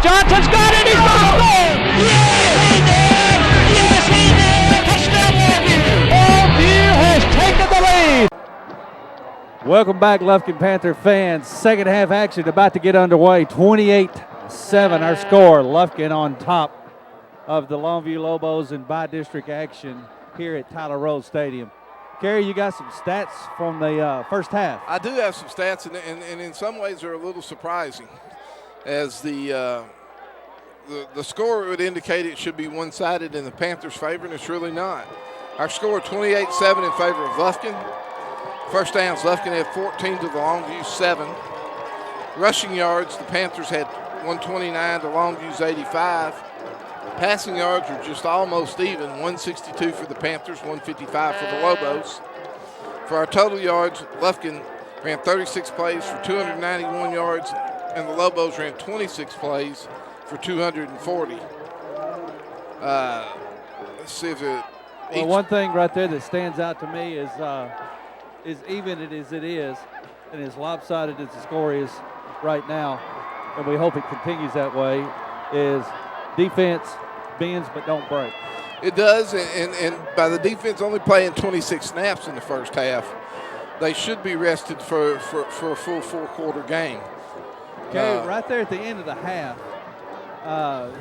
Johnson's got it. He's going to score. Yes, he did. Yes, he did. Touchdown, Longview. Longview has taken the lead. Welcome back, Lufkin Panther fans. Second half action about to get underway. 28-7 our score. Lufkin on top of the Longview Lobos in by-district action here at Tyler Road Stadium. Kerry, you got some stats from the first half. I do have some stats, and in some ways they're a little surprising, as the score would indicate it should be one-sided in the Panthers' favor, and it's really not. Our score 28-7 in favor of Lufkin. First downs, Lufkin had 14 to the Longview 7. Rushing yards, the Panthers had 129 to Longview's 85. Passing yards were just almost even, 162 for the Panthers, 155 for the Lobos. For our total yards, Lufkin ran 36 plays for 291 yards, and the Lobos ran 26 plays for 240. Let's see if it. Well, one thing right there that stands out to me is even as it is, and as lopsided as the score is right now, and we hope it continues that way, is defense bends but don't break. It does, and by the defense only playing 26 snaps in the first half, they should be rested for a full four-quarter game. Okay, right there at the end of the half,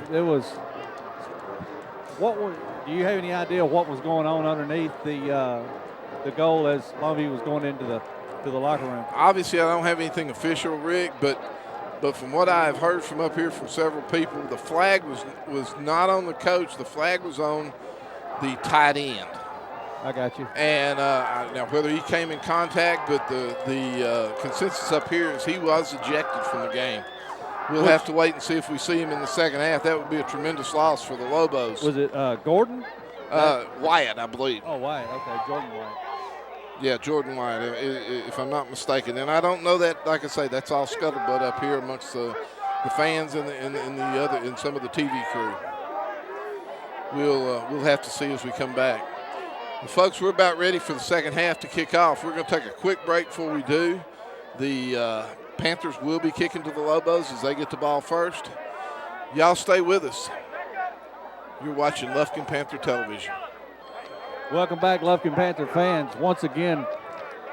there was do you have any idea what was going on underneath the goal as Longview was going into the locker room? Obviously, I don't have anything official, Rick, but from what I've heard from up here from several people, the flag was not on the coach. The flag was on the tight end. I got you. And now whether he came in contact, but the consensus up here is he was ejected from the game. We'll have to wait and see if we see him in the second half. That would be a tremendous loss for the Lobos. Was it Gordon? Wyatt, I believe. Oh, Wyatt. Okay, Jordan Wyatt. Yeah, Jordan Wyatt, if I'm not mistaken. And I don't know that, like I say, that's all scuttlebutt up here amongst the fans and some of the TV crew. We'll have to see as we come back. Well, folks, we're about ready for the second half to kick off. We're going to take a quick break before we do. The Panthers will be kicking to the Lobos as they get the ball first. Y'all stay with us. You're watching Lufkin Panther Television. Welcome back, Lufkin Panther fans. Once again,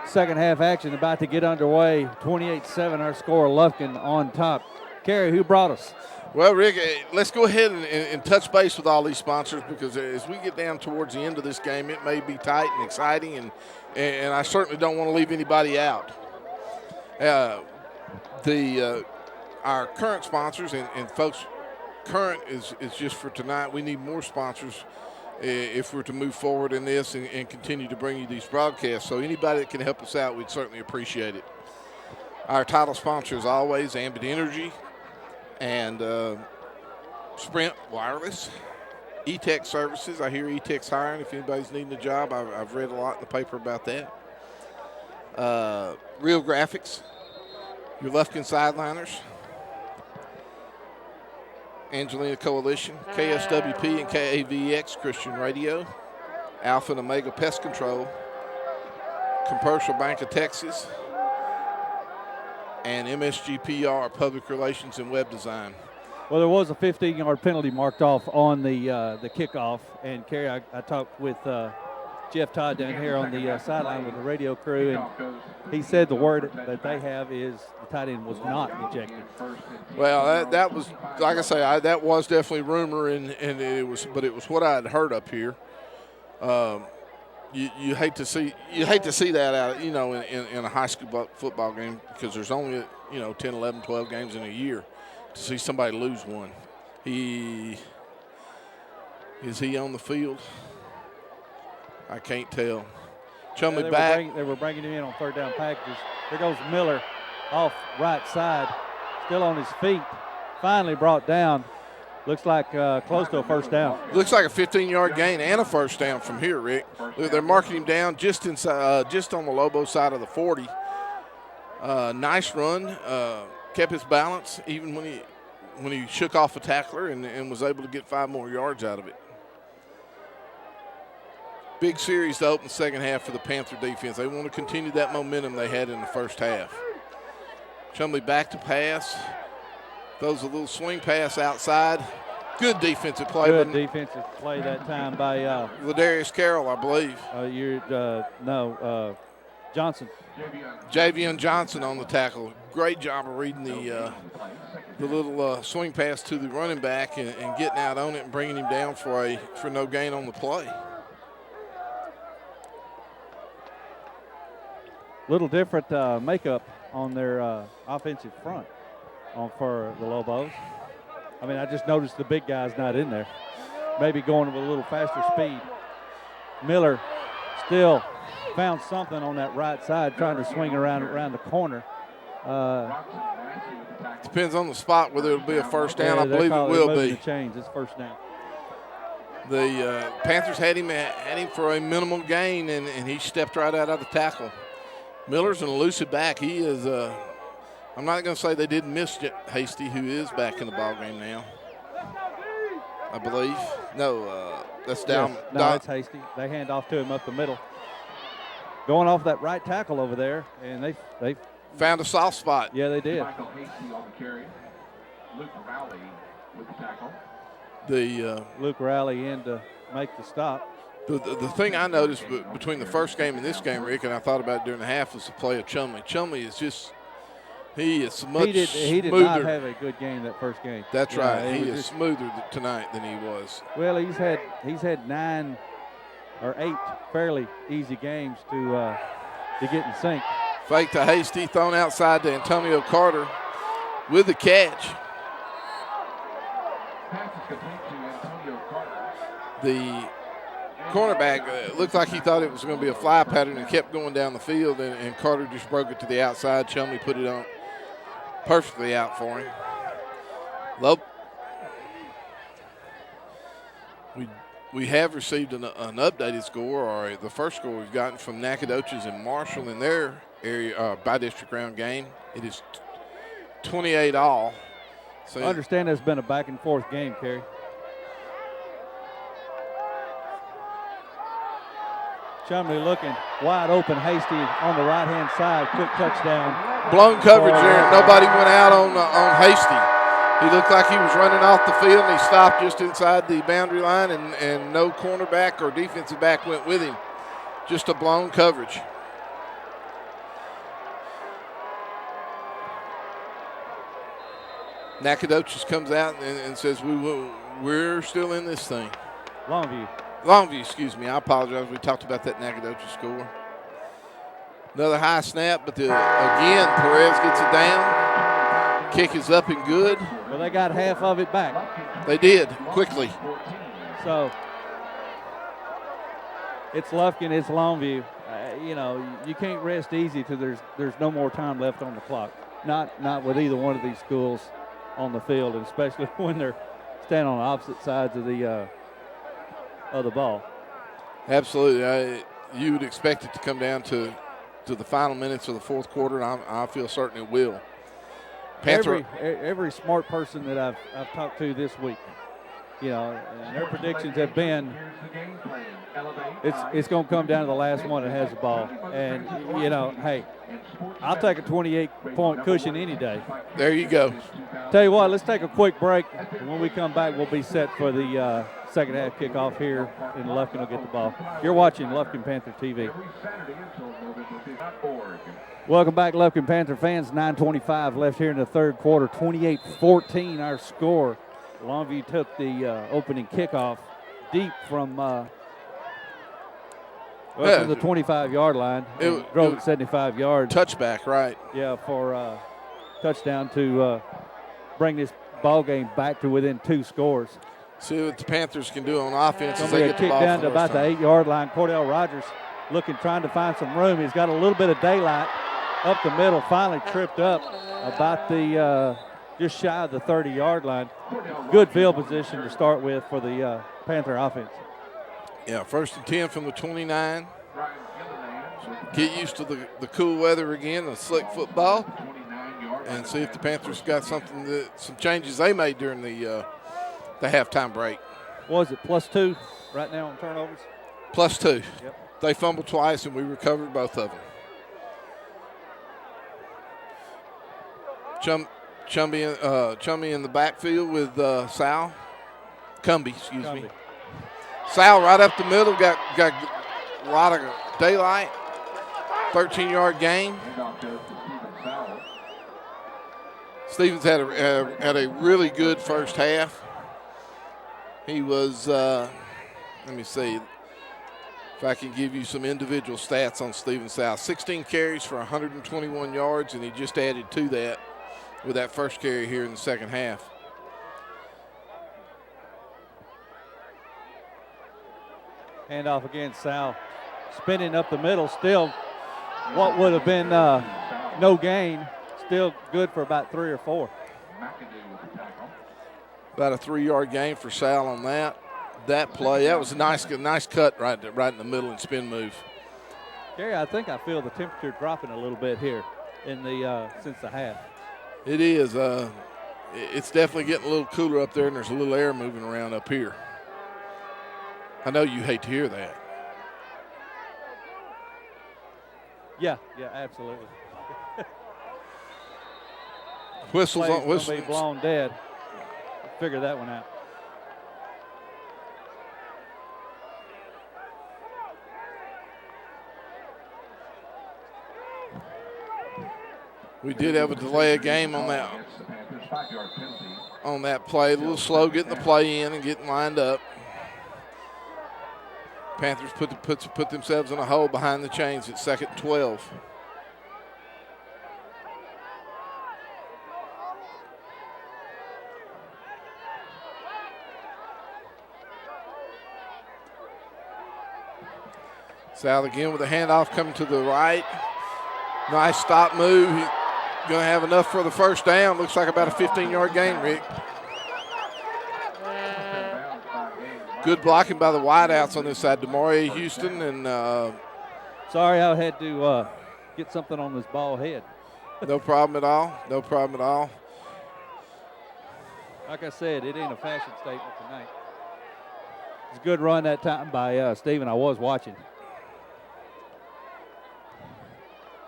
second half action about to get underway. 28-7 our score, Lufkin on top. Kerry, who brought us? Well, Rick, let's go ahead and touch base with all these sponsors, because as we get down towards the end of this game, it may be tight and exciting, and I certainly don't want to leave anybody out. Our current sponsors, and folks, current is just for tonight. We need more sponsors if we're to move forward in this and continue to bring you these broadcasts. So anybody that can help us out, we'd certainly appreciate it. Our title sponsor is always Ambit Energy and Sprint Wireless. E-Tech Services. I hear E-Tech's hiring. If anybody's needing a job, I've read a lot in the paper about that. Real Graphics. Your Lufkin Sideliners. Angelina Coalition, KSWP and KAVX Christian Radio, Alpha and Omega Pest Control, Commercial Bank of Texas, and MSGPR Public Relations and Web Design. Well, there was a 15-yard penalty marked off on the kickoff, and Kerry, I talked with Jeff Todd down here on the sideline with the radio crew, and he said the word that they have is the tight end was not ejected. Well, that was, like I say, that was definitely rumor, and it was what I had heard up here. You hate to see that out, in a high school football game, because there's only 10, 11, 12 games in a year. To see somebody lose one, is he on the field? I can't tell. Chumley back. They were bringing him in on third down packages. There goes Miller off right side, still on his feet. Finally brought down. Looks like close to a first down. Looks like a 15-yard gain and a first down from here, Rick. They're marking him down just inside, just on the Lobo side of the 40. Nice run. Kept his balance even when he shook off a tackler and was able to get 5 more yards out of it. Big series to open the second half for the Panther defense. They want to continue that momentum they had in the first half. Chumley back to pass. Throws a little swing pass outside. Good defensive play. Good defensive play that time by Ladarius Carroll, I believe. Johnson. Javion Johnson on the tackle. Great job of reading the little swing pass to the running back and getting out on it and bringing him down for no gain on the play. Little different makeup on their offensive front for the Lobos. I mean, I just noticed the big guy's not in there. Maybe going with a little faster speed. Miller still found something on that right side, trying to swing around the corner. Depends on the spot whether it'll be a first down. I believe it will be. Change. It's first down. The Panthers had him for a minimal gain, and he stepped right out of the tackle. Miller's an elusive back. He is. I'm not going to say they didn't miss Hasty, who is back in the ball game now. I believe. No, that's down. Yes. No, it's Hasty. They hand off to him up the middle. Going off that right tackle over there, and they found a soft spot. Yeah, they did. Michael Hasty on the carry. Luke Rowley with the tackle. Luke Rowley in to make the stop. The thing I noticed between the first game and this game, Rick, and I thought about it during the half, was the play of Chumley. Chumley is just – he is much smoother. He did not have a good game that first game. That's right. He is smoother tonight than he was. Well, he's had 9 or 8 fairly easy games to get in sync. Fake to Hasty, thrown outside to Antonio Carter with the catch. The cornerback looked like he thought it was going to be a fly pattern and kept going down the field, and Carter just broke it to the outside. Chumley put it on perfectly out for him. We have received an updated score, or the first score we've gotten from Nacogdoches and Marshall in their area by district round game. It is 28-all. So I understand it's been a back and forth game, Kerry. Chumley looking wide open. Hasty on the right-hand side. Quick touchdown. Blown coverage there. Nobody went out on Hasty. He looked like he was running off the field, and he stopped just inside the boundary line, and no cornerback or defensive back went with him. Just a blown coverage. Nacogdoches comes out and says, we're still in this thing. Longview, excuse me. I apologize. We talked about that Nacogdoches score. Another high snap, but again, Perez gets it down. Kick is up and good. Well, they got half of it back. They did, quickly. So it's Lufkin, it's Longview. You can't rest easy till there's no more time left on the clock. Not with either one of these schools on the field, and especially when they're standing on opposite sides of the ball. Absolutely. You would expect it to come down to the final minutes of the fourth quarter, and I feel certain it will. Every smart person that I've talked to this week, and their predictions have been it's going to come down to the last one that has the ball. And, hey, I'll take a 28-point cushion any day. There you go. Tell you what, let's take a quick break. And when we come back, we'll be set for the second half kickoff here, and Lufkin will get the ball. You're watching Lufkin Panther TV. Welcome back, Lufkin Panther fans. 9:25 left here in the third quarter. 28-14 our score. Longview took the opening kickoff deep from the 25-yard line. Drove it 75 yards. Touchback, right. Yeah, for touchdown to bring this ball game back to within 2 scores. See what the Panthers can do on offense as they Somebody get the ball down to about the 8-yard line. Cordell Rogers trying to find some room. He's got a little bit of daylight up the middle. Finally tripped up about the just shy of the 30-yard line. Good field position to start with for the Panther offense. Yeah, 1st and 10 from the 29. Get used to the cool weather again, the slick football, and see if the Panthers got some changes they made during the halftime break. Was it +2 right now on turnovers? +2. Yep. They fumbled twice, and we recovered both of them. Chumby in the backfield with Sal. Cumby, excuse me. Sal right up the middle, got a lot of daylight. 13-yard gain. Stevens had a really good first half. He was, let me see if I can give you some individual stats on Stevens South. 16 carries for 121 yards, and he just added to that with that first carry here in the second half. Handoff again, Sal spinning up the middle. Still, what would have been no gain, still good for about 3 or 4. About a 3-yard gain for Sal on that play. That was a nice cut right in the middle and spin move. Gary, I think I feel the temperature dropping a little bit here in the since the half. It is. It's definitely getting a little cooler up there, and there's a little air moving around up here. I know you hate to hear that. Yeah, absolutely. Whistles on whistles. Be blown dead. Figure that one out. We did have a delay of game on that play. A little slow getting the play in and getting lined up. Panthers put themselves in a hole behind the chains at 2nd and 12. Sal again with a handoff coming to the right. Nice stop move. He's going to have enough for the first down. Looks like about a 15-yard gain, Rick. Good blocking by the wideouts on this side. Demarie Houston and sorry, I had to get something on this ball head. No problem at all. No problem at all. Like I said, it ain't a fashion statement tonight. It's a good run that time by Steven. I was watching.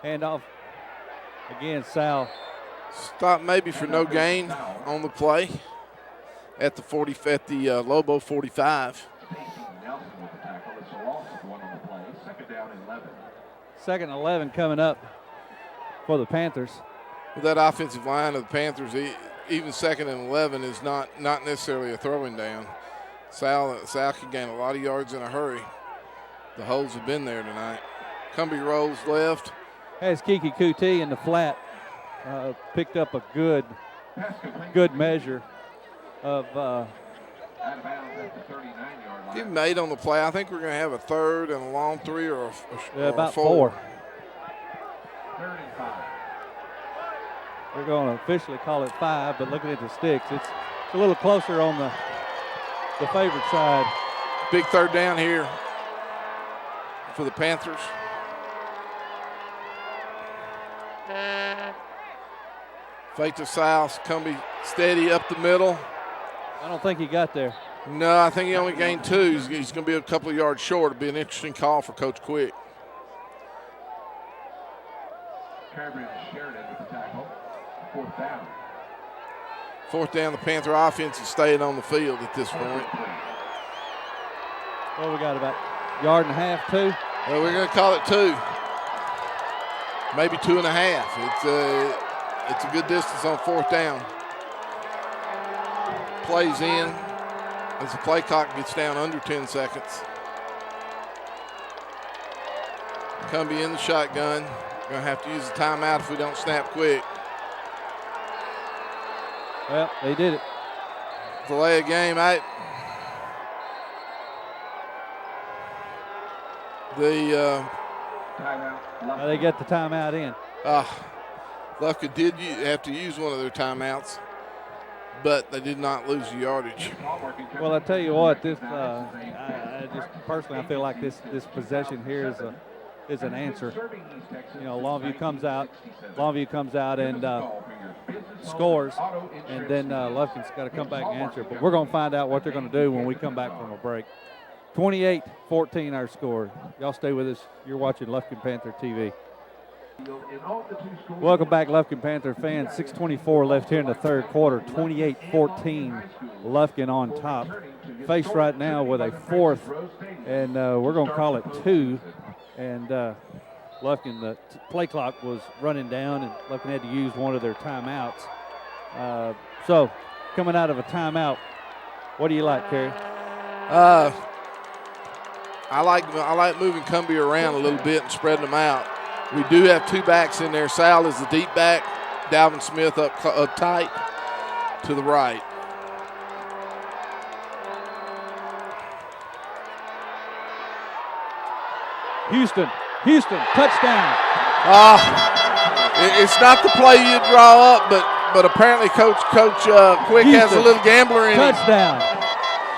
Handoff again, Sal. Stop maybe for no gain on the play at the Lobo 45. 2nd and 11 coming up for the Panthers. With that offensive line of the Panthers, even 2nd and 11 is not necessarily a throwing down. Sal can gain a lot of yards in a hurry. The holes have been there tonight. Cumbie rolls left. Has Kiki Kuti in the flat. Picked up a good measure of he made on the play. I think we're going to have a 3rd and a long 3 or about 4. 3rd and 5. We're going to officially call it 5, but looking at the sticks, it's a little closer on the favored side. Big 3rd down here for the Panthers. Fake to South, Cumbie steady up the middle. I don't think he got there. No, I think he only gained 2. He's going to be a couple of yards short. It'll be an interesting call for Coach Quick. Sheridan with the tackle. 4th down. 4th down, the Panther offense is staying on the field at this point. Well, we got about a yard and a half, 2. Well, we're going to call it 2. Maybe 2.5. It's a good distance on 4th down. Plays in as the play clock gets down under 10 seconds. Cumbie in the shotgun. Going to have to use the timeout if we don't snap quick. Well, they did it. Delay of game. They get the timeout in. Lufkin did have to use one of their timeouts, but they did not lose the yardage. Well, I tell you what, this I just personally I feel like this possession here is an answer. You know, Longview comes out and scores, and then Lufkin's got to come back and answer. But we're going to find out what they're going to do when we come back from a break. 28-14 our score. Y'all stay with us. You're watching Lufkin Panther TV. Welcome back, Lufkin Panther fans. 6:24 left here in the third quarter. 28-14, Lufkin on top. Faced right now with a fourth, and we're going to call it 2. And Lufkin, the play clock was running down, and Lufkin had to use one of their timeouts. So, coming out of a timeout, what do you like, Kerry? I like moving Cumbie around a little bit and spreading them out. We do have 2 backs in there. Sal is the deep back. Dalvin Smith up tight to the right. Houston, touchdown. It's not the play you draw up, but apparently Coach Quick Houston, has a little gambler in him.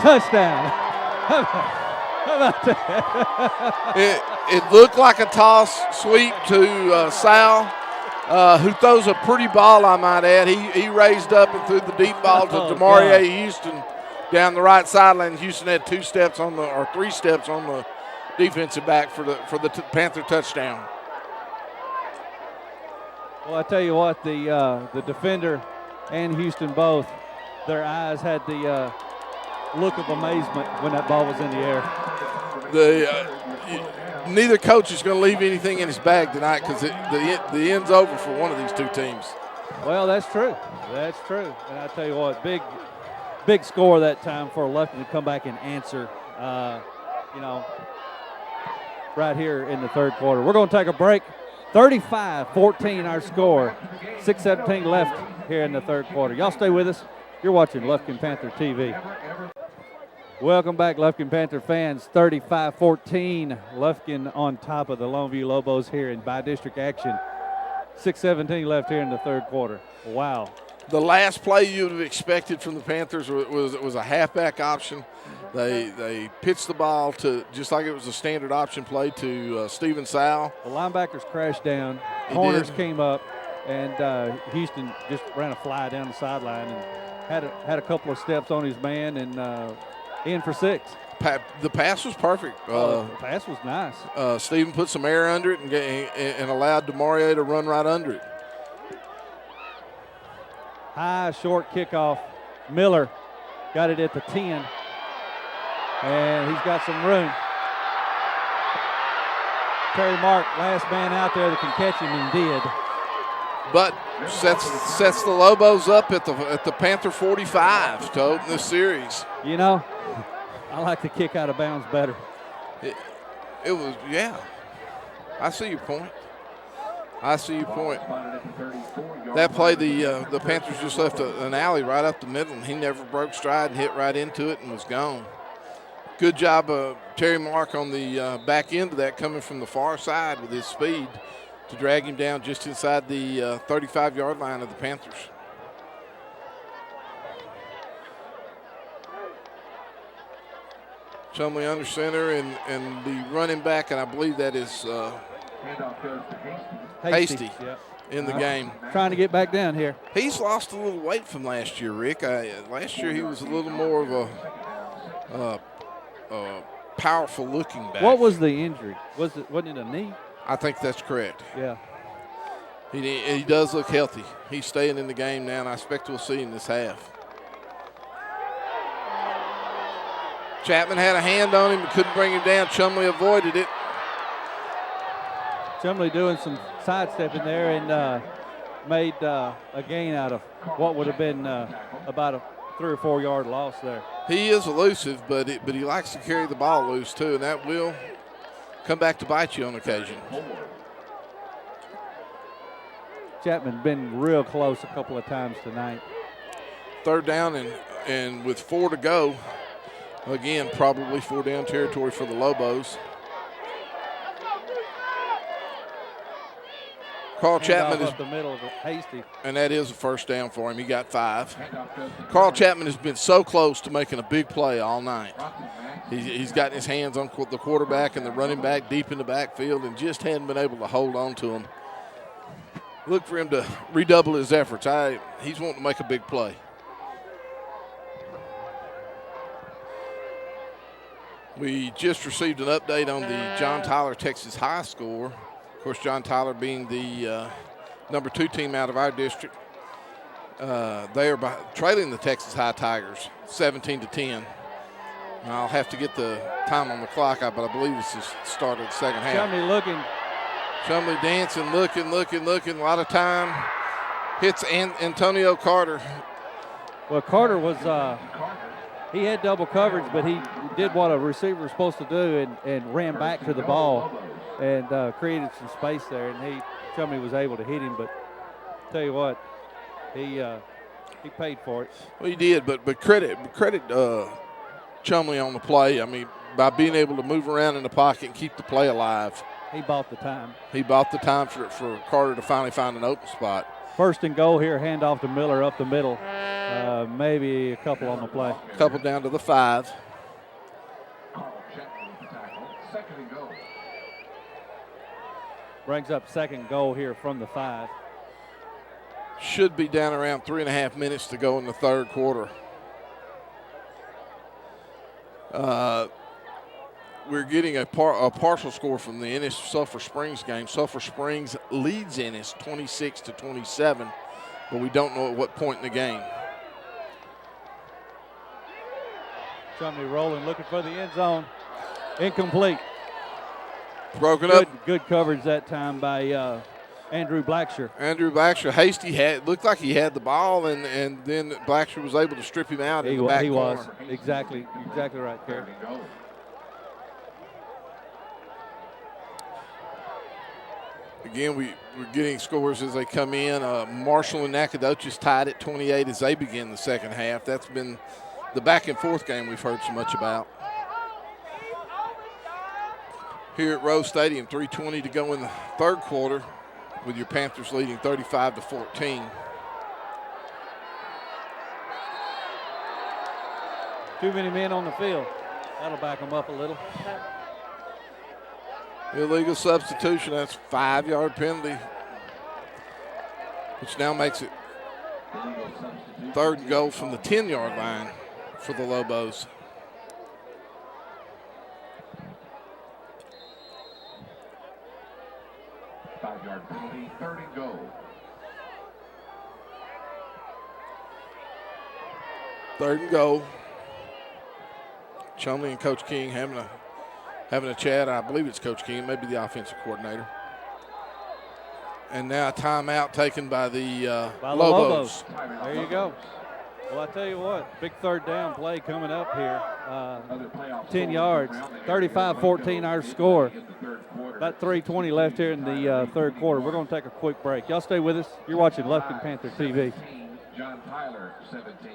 Touchdown. How about that? It looked like a toss sweep to Sal, who throws a pretty ball, I might add. He raised up and threw the deep ball to DeMaurier Houston down the right sideline. Houston had 3 steps on the defensive back for the Panther touchdown. Well, I tell you what, the defender and Houston both, their eyes had the look of amazement when that ball was in the air. Neither coach is going to leave anything in his bag tonight because the end's over for one of these 2 teams. Well, that's true. And I tell you what, big score that time for Lufkin to come back and answer, right here in the third quarter. We're going to take a break. 35-14 our score. 6:17 left here in the third quarter. Y'all stay with us. You're watching Lufkin Panther TV. Welcome back, Lufkin Panther fans. 35-14. Lufkin on top of the Longview Lobos here in bi-district action. 6:17 left here in the third quarter. Wow. The last play you would have expected from the Panthers was a halfback option. They pitched the ball to, just like it was a standard option play, to Steven Sal. The linebackers crashed down. Corners came up, and Houston just ran a fly down the sideline and had a couple of steps on his man and in for 6. The pass was perfect. The pass was nice. Steven put some air under it and allowed DeMaurier to run right under it. High, short kickoff. Miller got it at the 10. And he's got some room. Terry Mark, last man out there that can catch him, and did. But sets the Lobos up at the Panther 45 to open this series. You know, I like the kick out of bounds better. It was, yeah. I see your point. That play, the Panthers just left an alley right up the middle, and he never broke stride and hit right into it and was gone. Good job of Terry Mark on the back end of that, coming from the far side with his speed to drag him down just inside the 35-yard line of the Panthers. Chumley under center and the running back, and I believe that is Hasty in the game. Trying to get back down here. He's lost a little weight from last year, Rick. Last year he was a little more of a powerful looking back. What was the injury? Wasn't it a knee? I think that's correct. Yeah. He does look healthy. He's staying in the game now, and I expect we'll see him this half. Chapman had a hand on him but couldn't bring him down. Chumley avoided it. Chumley doing some sidestepping there and made a gain out of what would have been about a 3 or 4 yard loss there. He is elusive, but he likes to carry the ball loose too, and that will come back to bite you on occasion. Chapman been real close a couple of times tonight. Third down and with 4 to go, again probably 4 down territory for the Lobos. Carl Chapman is up the middle of Hasty, and that is a first down for him. He got 5. Carl Chapman has been so close to making a big play all night. He's gotten his hands on the quarterback and the running back deep in the backfield and just hadn't been able to hold on to him. Look for him to redouble his efforts. He's wanting to make a big play. We just received an update on the John Tyler Texas High score. Of course, John Tyler being the number 2 team out of our district. They are trailing the Texas High Tigers 17-10. And I'll have to get the time on the clock, but I believe it's the start of the second half. Chumley dancing, looking. A lot of time. Hits Antonio Carter. Well, Carter was he had double coverage, but he did what a receiver is supposed to do and ran back to the ball and created some space there. And Chumley was able to hit him, but tell you what, he paid for it. Well, he did, but credit Chumley on the play. I mean, by being able to move around in the pocket and keep the play alive. He bought the time. He bought the time for Carter to finally find an open spot. First and goal here, handoff to Miller up the middle. Maybe a couple on the play. A couple down to the 5. Second and goal. Brings up second goal here from the 5. Should be down around 3.5 minutes to go in the third quarter. We're getting a partial score from the Ennis Sulphur Springs game. Sulphur Springs leads Ennis 26-27, but we don't know at what point in the game. Chumley rolling, looking for the end zone. Incomplete. Broken up. Good coverage that time by Andrew Blacksher. Andrew Blacksher, Hasty looked like he had the ball, and then Blacksher was able to strip him out in the back corner. Was. Exactly right, Kerry. Again, we're getting scores as they come in. Marshall and Nacogdoches tied at 28 as they begin the second half. That's been the back and forth game we've heard so much about. Here at Rose Stadium, 3:20 to go in the third quarter, with your Panthers leading 35-14. Too many men on the field. That'll back them up a little. Illegal substitution, that's 5-yard penalty, which now makes it third and goal from the 10-yard line for the Lobos. Five-yard penalty, third and goal. Third and goal. Chumley and Coach King having a chat. I believe it's Coach King, maybe the offensive coordinator. And now a timeout taken by the Lobos. There you go. Well, I tell you what, big third down play coming up here. 10 yards, 35-14 our score. About 3:20 left here in the third quarter. We're going to take a quick break. Y'all stay with us. You're watching Lufkin Panther TV. John Tyler, 17.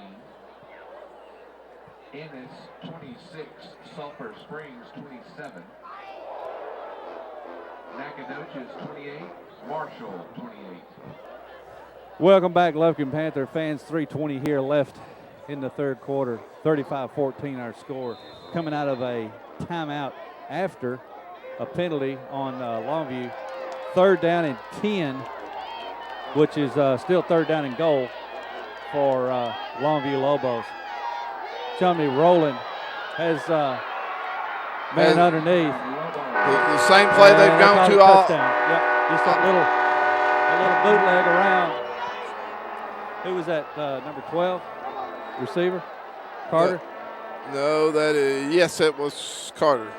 Ennis, 26. Sulphur Springs, 27. Nacogdoches, 28. Marshall, 28. Welcome back, Lufkin Panther fans. 3:20 here left in the third quarter. 35-14 our score. Coming out of a timeout after a penalty on Longview. Third down and 10, which is still third down and goal for Longview Lobos. Chumley rolling, has man underneath. The same play they've gone to all. Yep, just a little bootleg around. Who was that, number 12, receiver? Carter? No, yes, that was Carter.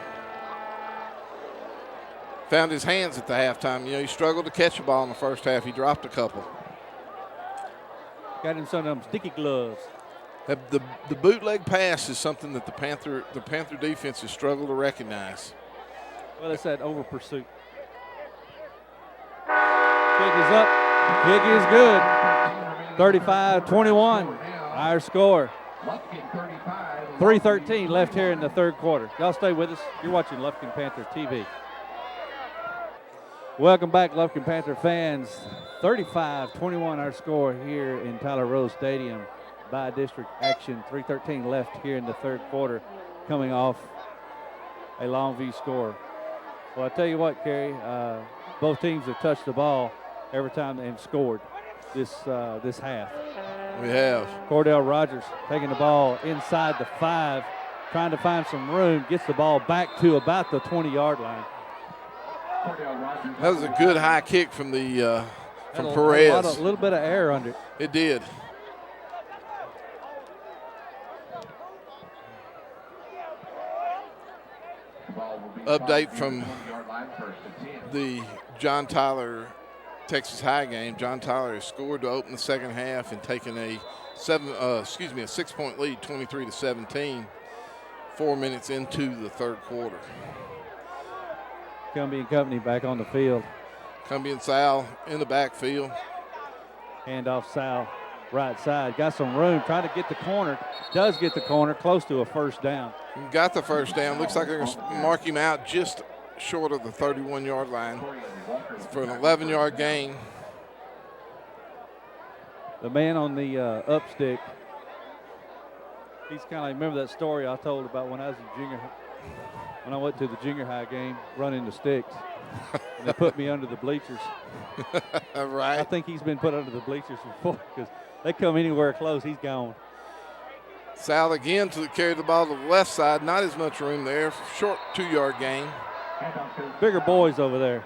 Found his hands at the halftime. You know, he struggled to catch a ball in the first half. He dropped a couple. Got him some of them sticky gloves. The bootleg pass is something that the Panther defense has struggled to recognize. Well, it's that over pursuit. Kick is up. Kick is good. 35-21, our score. 3:13 left here in the third quarter. Y'all stay with us. You're watching Lufkin Panther TV. Welcome back, Lufkin Panther fans. 35-21 our score here in Tyler Rose Stadium. By district action. 3:13 left here in the third quarter, coming off a Longview score. Well, I tell you what, Kerry, both teams have touched the ball every time they've scored this half. We have. Cordell Rogers taking the ball inside the 5, trying to find some room, gets the ball back to about the 20-yard line. That was a good high kick from the from Had Perez. A little bit of air under it. It did. Update from the John Tyler Texas High game. John Tyler has scored to open the second half and taken a 6-point lead, 23-17, 4 minutes into the third quarter. Cumbie and company back on the field. Cumbie and Sal in the backfield. Hand off Sal, right side. Got some room, trying to get the corner. Does get the corner, close to a first down. Got the first down. Looks like they're going to mark him out just short of the 31-yard line for an 11-yard gain. The man on the up stick, he's kind of like, remember that story I told about when I was in junior, when I went to the junior high game, running the sticks. And they put me under the bleachers. Right. I think he's been put under the bleachers before because they come anywhere close, he's gone. Sal again to carry the ball to the left side. Not as much room there. Short 2-yard gain. Bigger boys over there.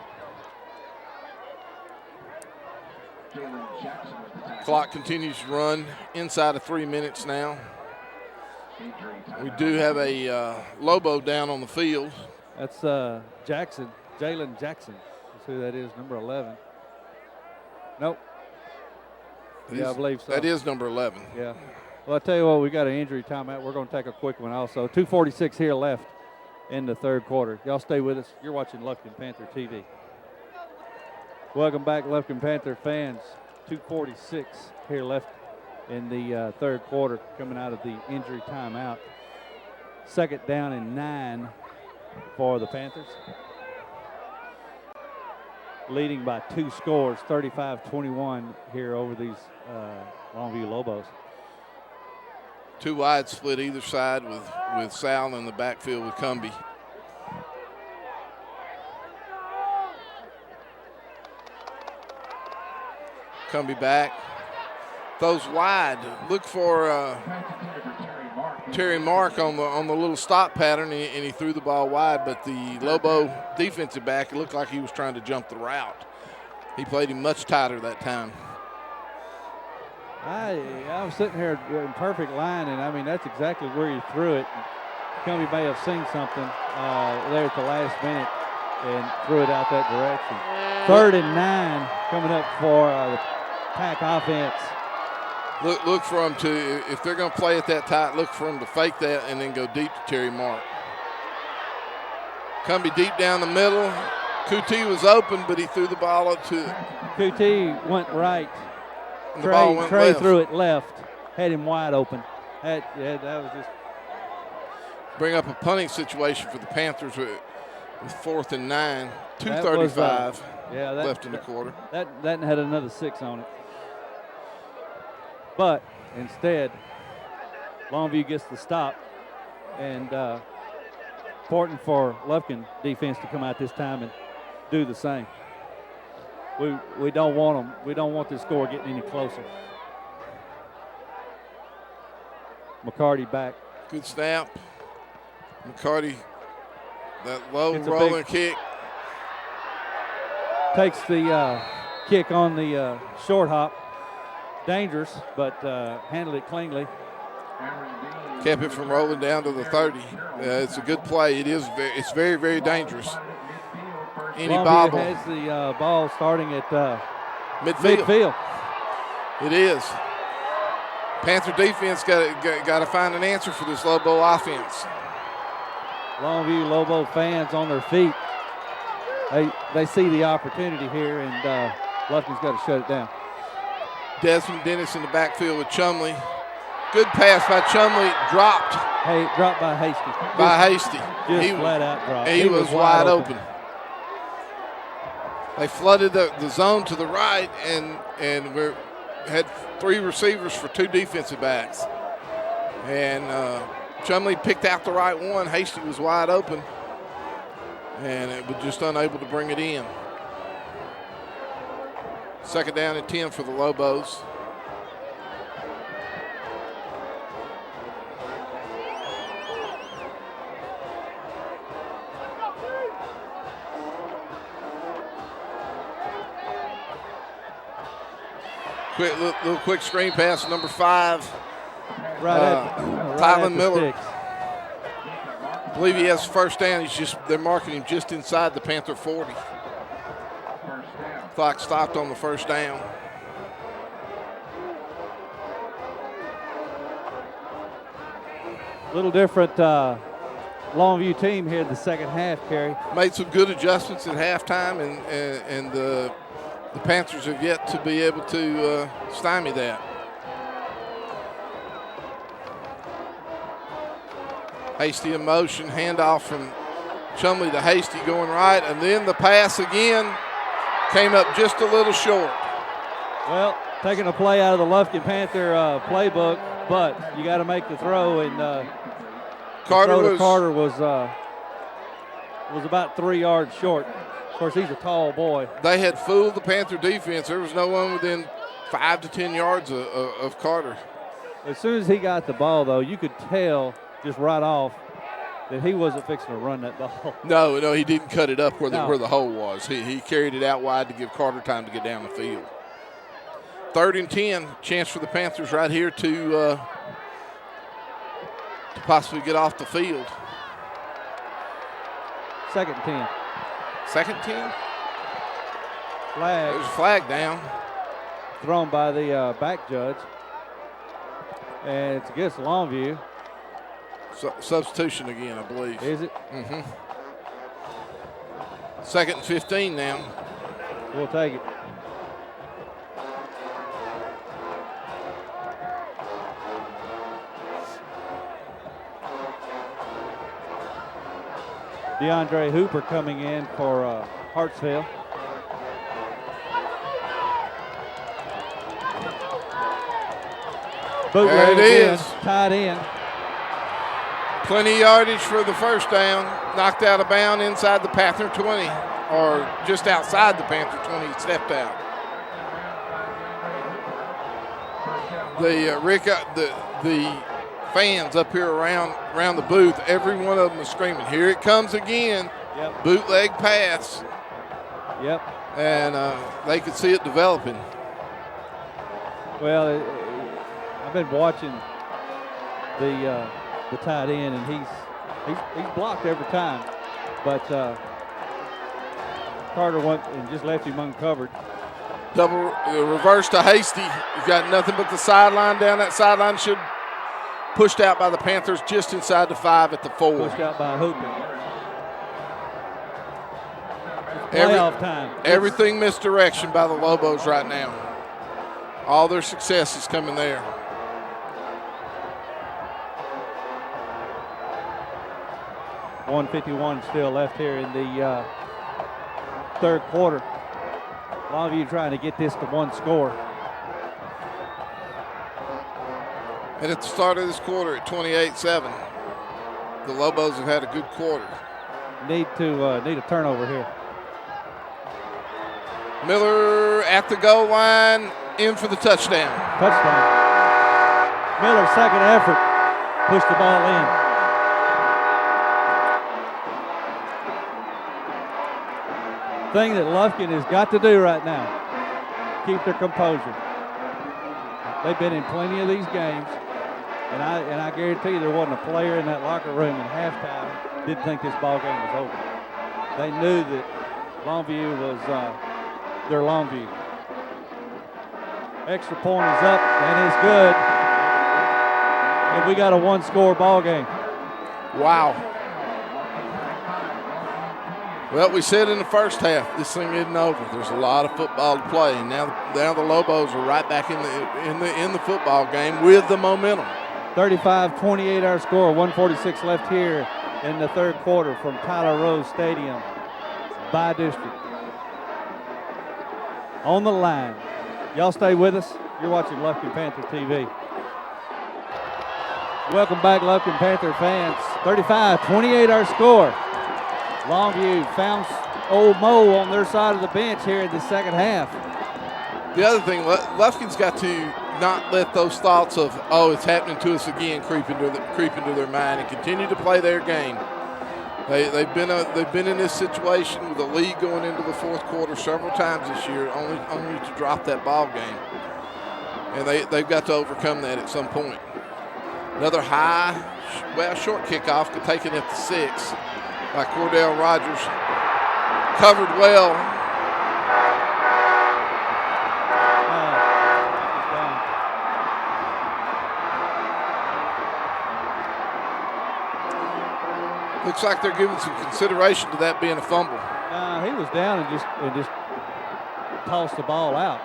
Clock continues to run inside of 3 minutes now. We do have a Lobo down on the field. That's Jackson, Jalen Jackson. That's who that is, number 11. Nope. I believe so. That is number 11. Yeah. Well, I tell you what, we got an injury timeout. We're going to take a quick one also. 2:46 here left in the third quarter. Y'all stay with us. You're watching Lufkin Panther TV. Welcome back, Lufkin Panther fans. 2:46 here left in the third quarter, coming out of the injury timeout. Second down and 9 for the Panthers. Leading by 2 scores, 35-21 here over these Longview Lobos. 2 wide split either side with Sal in the backfield with Cumbie. Cumbie back. Throws wide. Look for Terry Mark on the little stop pattern, and he threw the ball wide, but the Lobo defensive back, it looked like he was trying to jump the route. He played him much tighter that time. I was sitting here in perfect line, and I mean, that's exactly where he threw it. Cumbie may have seen something there at the last minute and threw it out that direction. 3rd and 9 coming up for the Pack offense. Look for him to, if they're going to play it that tight, look for him to fake that and then go deep to Terry Mark. Cumbie deep down the middle. Kuti was open, but he threw the ball up to. Kuti went right. Trey threw it left, had him wide open. That was just. Bring up a punting situation for the Panthers with 4th and 9, 2:35 left in the quarter. That had another 6 on it. But instead, Longview gets the stop, and important for Lufkin defense to come out this time and do the same. We don't want them. We don't want this score getting any closer. McCarty back. Good snap. McCarty, that low rolling kick. Takes the kick on the short hop. Dangerous, but handled it cleanly. Kept it from rolling down to the 30. It's a good play. It's very, very dangerous. Any bobble. Has the ball starting at midfield. It is. Panther defense got to find an answer for this Lobo offense. Longview Lobo fans on their feet. They see the opportunity here, and Lufkin's got to shut it down. Desmond Dennis in the backfield with Chumley. Good pass by Chumley, dropped. Dropped by Hasty. Just flat out dropped. He was wide open. They flooded the zone to the right, and we had 3 receivers for 2 defensive backs. And Chumley picked out the right one. Hasty was wide open, and it was just unable to bring it in. 2nd down and 10 for the Lobos. Little quick screen pass, number 5. Right Tylen at the Miller. sticks. I believe he has first down. They're marking him just inside the Panther 40. Clock stopped on the first down. Little different Longview team here in the second half, Kerry. Made some good adjustments at halftime, and the Panthers have yet to be able to stymie that. Hasty in motion, handoff from Chumley to Hasty going right, and then the pass again came up just a little short. Well, taking a play out of the Lufkin Panther playbook, but you got to make the throw, and Carter was about 3 yards short. Of course, he's a tall boy. They had fooled the Panther defense. There was no one within 5 to 10 yards of Carter. As soon as he got the ball, though, you could tell just right off that he wasn't fixing to run that ball. No, he didn't cut it up where the hole was. He carried it out wide to give Carter time to get down the field. 3rd and 10, chance for the Panthers right here to possibly get off the field. 2nd and 10. 2nd 10? Flag. There's a flag down. Thrown by the back judge. And it's against Longview. Substitution again, I believe. Is it? Mm-hmm. 2nd and 15 now. We'll take it. DeAndre Hooper coming in for Hartsville. Bootleg there it is. Tied in. Plenty of yardage for the first down. Knocked out of bounds inside the Panther 20, or just outside the Panther 20. He stepped out. The fans up here around the booth, every one of them is screaming, "Here it comes again!" Yep. Bootleg pass. Yep. And they could see it developing. Well, I've been watching the tight end, and he's blocked every time, but Carter went and just left him uncovered. Double reverse to Hasty. He's got nothing but the sideline down. That sideline should pushed out by the Panthers just inside the 5 at the 4. Pushed out by Hooper. Playoff time. Everything misdirection by the Lobos right now. All their success is coming there. .151 still left here in the 3rd quarter. Longview trying to get this to 1 score. And at the start of this quarter at 28-7, the Lobos have had a good quarter. Need a turnover here. Miller at the goal line, in for the touchdown. Touchdown. Miller's second effort. Pushed the ball in. Thing that Lufkin has got to do right now, keep their composure. They've been in plenty of these games, and I guarantee you there wasn't a player in that locker room at halftime didn't think this ball game was over. They knew that Longview was their Longview. Extra point is up, and it's good. And we got a 1-score ball game. Wow. Well, we said in the first half, this thing isn't over. There's a lot of football to play, and now the Lobos are right back in the football game with the momentum. 35-28 our score. 1:46 left here in the 3rd quarter from Tyler Rose Stadium. By district. On the line. Y'all stay with us. You're watching Lufkin Panther TV. Welcome back, Lufkin Panther fans. 35-28 our score. Longview found old Mo on their side of the bench here in the second half. The other thing, Lufkin's got to not let those thoughts of, oh, it's happening to us again, creep into their mind and continue to play their game. They've been in this situation with the lead going into the 4th quarter several times this year, only to drop that ball game. And they've got to overcome that at some point. Another short kickoff, taken at the 6 by Cordell Rogers. Covered well. Looks like they're giving some consideration to that being a fumble. He was down and just tossed the ball out.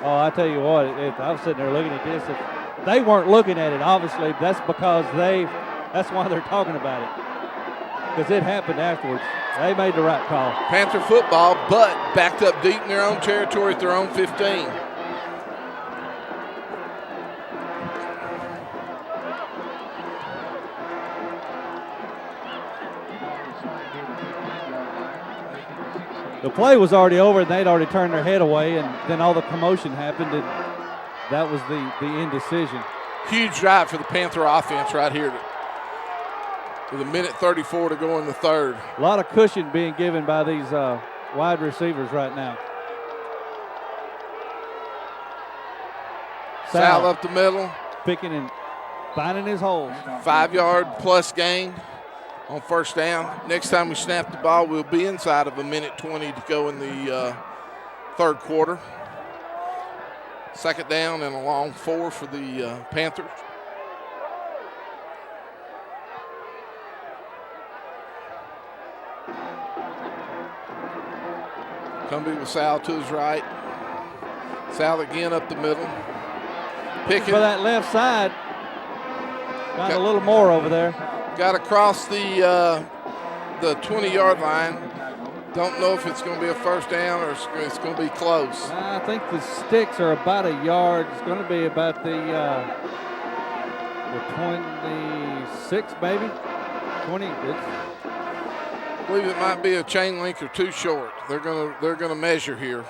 Oh, I tell you what, I was sitting there looking at this. If they weren't looking at it, obviously, that's because that's why they're talking about it. Because it happened afterwards. They made the right call. Panther football, but backed up deep in their own territory at their own 15. The play was already over, and they'd already turned their head away, and then all the commotion happened, and that was the indecision. Huge drive for the Panther offense right here with 1:34 to go in the third. A lot of cushion being given by these wide receivers right now. Sal up the middle. Picking and finding his holes. 5-yard plus gain on first down. Next time we snap the ball, we'll be inside of 1:20 to go in the third quarter. Second down and a long 4 for the Panthers. Cumbie with Sal to his right. Sal again up the middle. Picking. For that left side. Got a little more over there. Got across the 20-yard line. Don't know if it's going to be a first down or it's going to be close. I think the sticks are about a yard. It's going to be about the 26, maybe 20. I believe it might be a chain link or two short. They're going to measure here.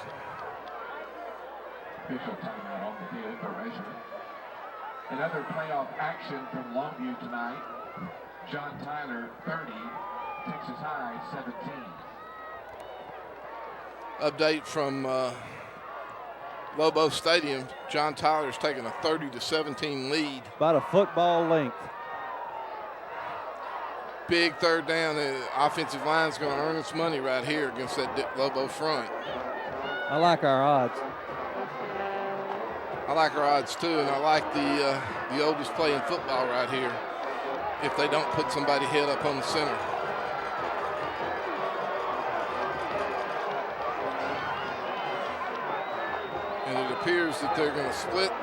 Another playoff action from Longview tonight. John Tyler 30, Texas High 17. Update from Lobos Stadium. John Tyler's taking a 30-17 lead. About a football length. Big third down. The offensive line's going to earn its money right here against that Lobo front. I like our odds. I like our odds too, and I like the oldest play in football right here. If they don't put somebody head up on the center. And it appears that they're going to split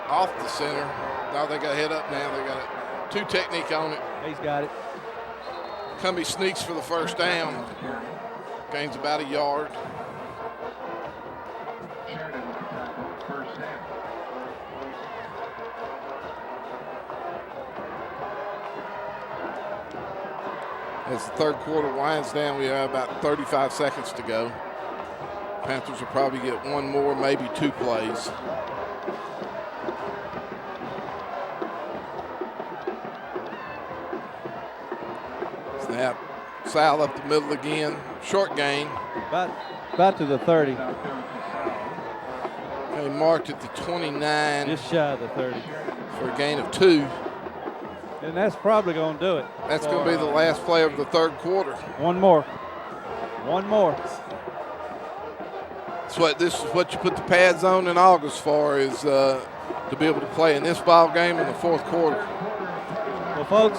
off the center. Now they got head up now. They got it. Two technique on it. He's got it. Cumbie sneaks for the first down. Gains about a yard. Sheridan with the tackle, first down. As the third quarter winds down, we have about 35 seconds to go. Panthers will probably get one more, maybe two plays. Snap. Sal up the middle again. Short gain. About to the 30. Okay, marked at the 29. Just shy of the 30. For a gain of 2. And that's probably going to do it. That's going to be the last play of the third quarter. One more. One more. This is what you put the pads on in August for, is to be able to play in this ball game in the fourth quarter. Well, folks,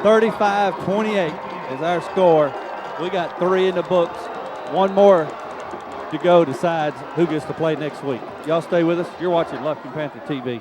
35-28 is our score. We got 3 in the books. One more to go decides who gets to play next week. Y'all stay with us. You're watching Lufkin Panther TV.